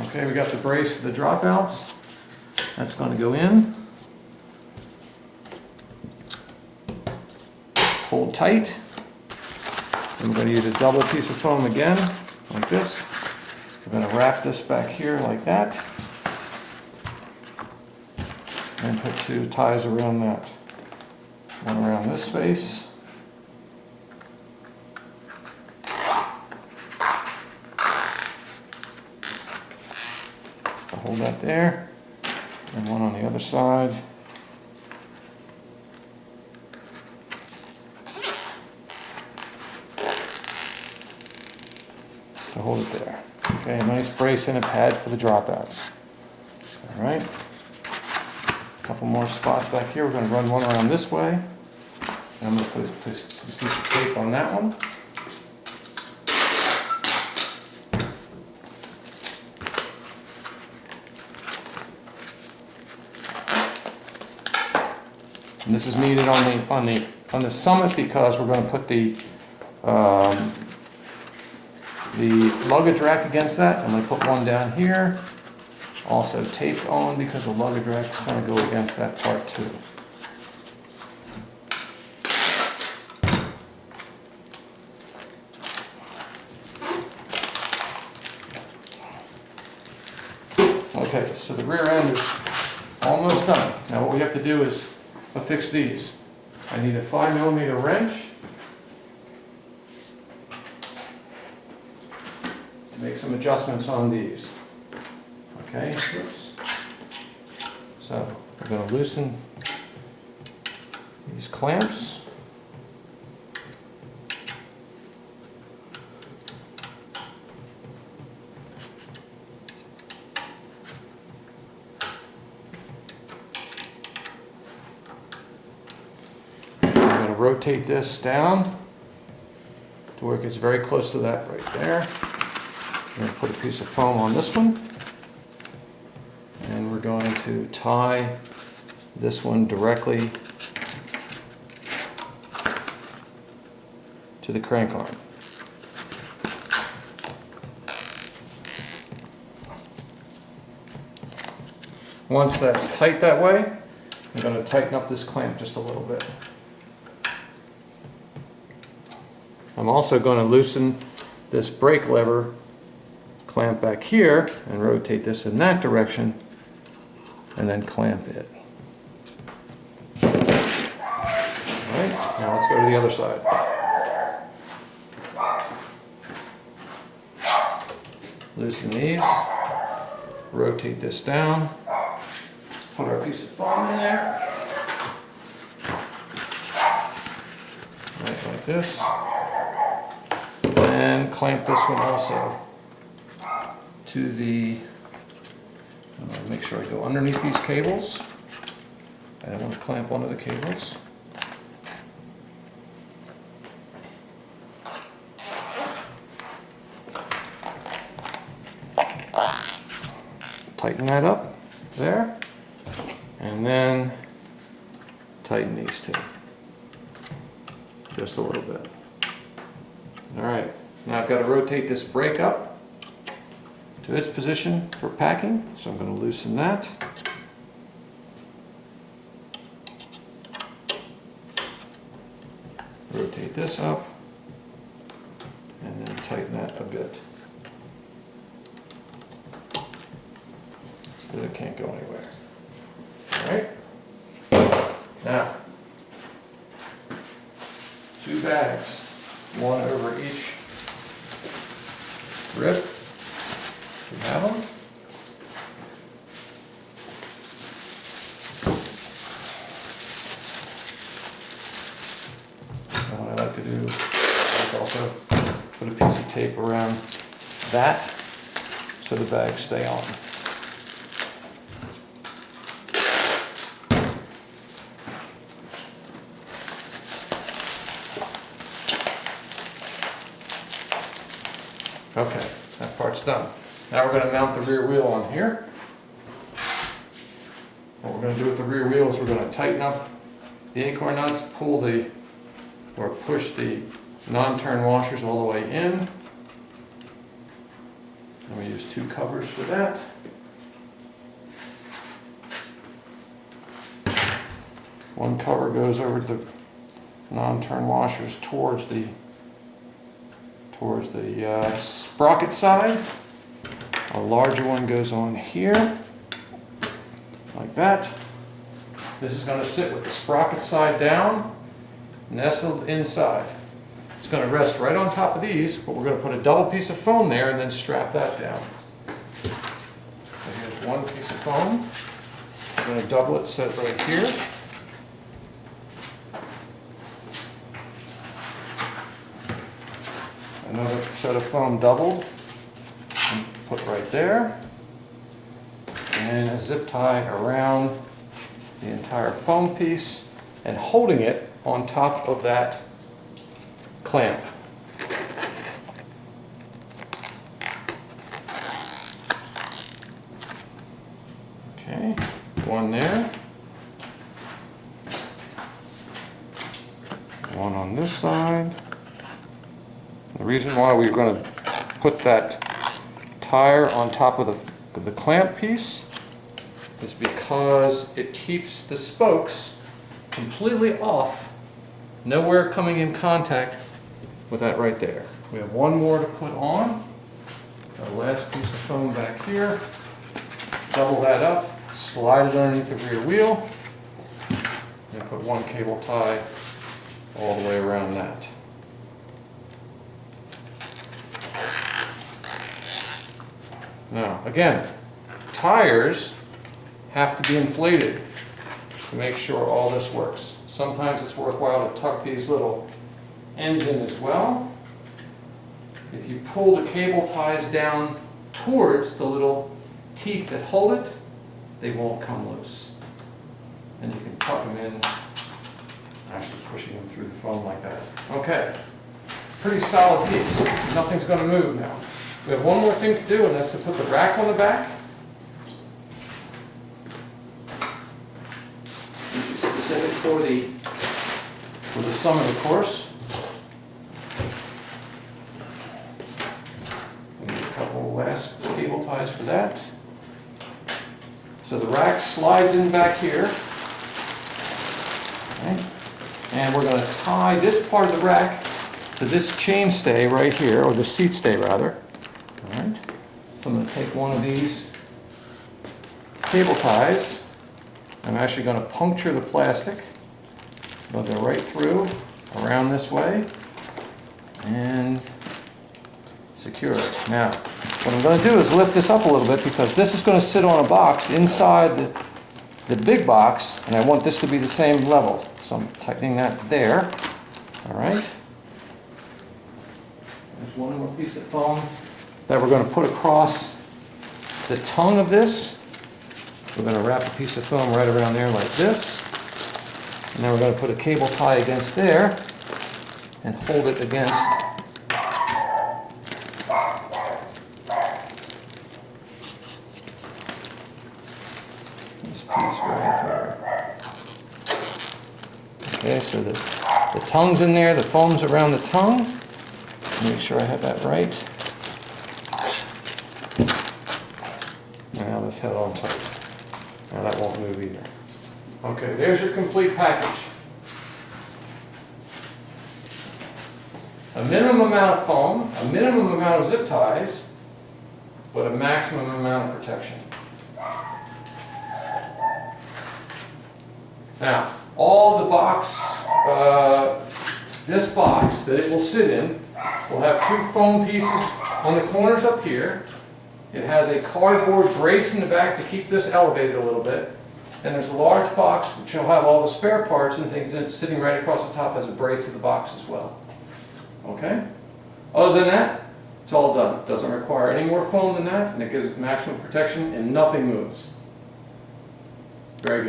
Okay, we got the brace for the dropouts. That's going to go in. Hold tight. And we're going to use a double piece of foam again, like this. We're going to wrap this back here like that. And put 2 ties around that. One around this space. Hold that there. And one on the other side. To hold it there. Okay, a nice brace and a pad for the dropouts. All right. A couple more spots back here. We're going to run one around this way. And I'm going to put a piece of tape on that one. And this is needed on the summit because we're going to put the luggage rack against that. I'm going to put one down here. Also taped on because the luggage rack is going to go against that part too. Okay, so the rear end is almost done. Now what we have to do is affix these. I need a 5mm wrench to make some adjustments on these. Okay, oops. So we're going to loosen these clamps. Rotate this down to where it gets very close to that right there. We're going to put a piece of foam on this one, and we're going to tie this one directly to the crank arm. Once that's tight that way, I'm going to tighten up this clamp just a little bit. I'm also going to loosen this brake lever clamp back here and rotate this in that direction and then clamp it. Alright, now let's go to the other side. Loosen these, rotate this down, put our piece of foam in there, right like this. And clamp this one also to the, make sure I go underneath these cables. I don't want to clamp onto the cables. Tighten that up there, and then tighten these two just a little bit. All right. Now I've got to rotate this brake up to its position for packing, so I'm going to loosen that. Rotate this up, and then tighten that a bit so that it can't go anywhere. All right. Now, 2 bags, one over each rib. We have them. And what I like to do is also put a piece of tape around that so the bags stay on. Okay, that part's done. Now we're going to mount the rear wheel on here. What we're going to do with the rear wheel is we're going to tighten up the acorn nuts, pull the, or push the non-turn washers all the way in. And we use 2 covers for that. One cover goes over the non-turn washers towards the sprocket side. A larger one goes on here, like that. This is going to sit with the sprocket side down, nestled inside. It's going to rest right on top of these, but we're going to put a double piece of foam there and then strap that down. So here's one piece of foam. I'm going to double it, set it right here. Another set of foam doubled, and put right there. And a zip tie around the entire foam piece and holding it on top of that clamp. Okay, one there. One on this side. The reason why we're going to put that tire on top of the clamp piece is because it keeps the spokes completely off, nowhere coming in contact with that right there. We have one more to put on. Our last piece of foam back here. Double that up, slide it underneath the rear wheel, and put one cable tie all the way around that. Now, again, tires have to be inflated to make sure all this works. Sometimes it's worthwhile to tuck these little ends in as well. If you pull the cable ties down towards the little teeth that hold it, they won't come loose. And you can tuck them in, actually pushing them through the foam like that. Okay, pretty solid piece. Nothing's going to move now. We have one more thing to do, and that's to put the rack on the back. This is specific for the Summit, of course. We need a couple last cable ties for that. So the rack slides in back here. Okay. And we're going to tie this part of the rack to this chain stay right here, or the seat stay rather. All right. So I'm going to take one of these cable ties. I'm actually going to puncture the plastic. I'll go right through, around this way, and secure it. Now, what I'm going to do is lift this up a little bit because this is going to sit on a box inside the big box, and I want this to be the same level. So I'm tightening that there. All right. There's one more piece of foam that we're going to put across the tongue of this. We're going to wrap a piece of foam right around there like this. And then we're going to put a cable tie against there and hold it against this piece right here. Okay, so the tongue's in there, the foam's around the tongue. Make sure I have that right. Now let's head on tight. Now that won't move either. Okay, there's your complete package. A minimum amount of foam, a minimum amount of zip ties, but a maximum amount of protection. Now, all the box, this box that it will sit in, will have 2 foam pieces on the corners up here. It has a cardboard brace in the back to keep this elevated a little bit. And there's a large box which will have all the spare parts and things in it sitting right across the top as a brace of the box as well. Okay? Other than that, it's all done. It doesn't require any more foam than that, and it gives it maximum protection and nothing moves. Very good.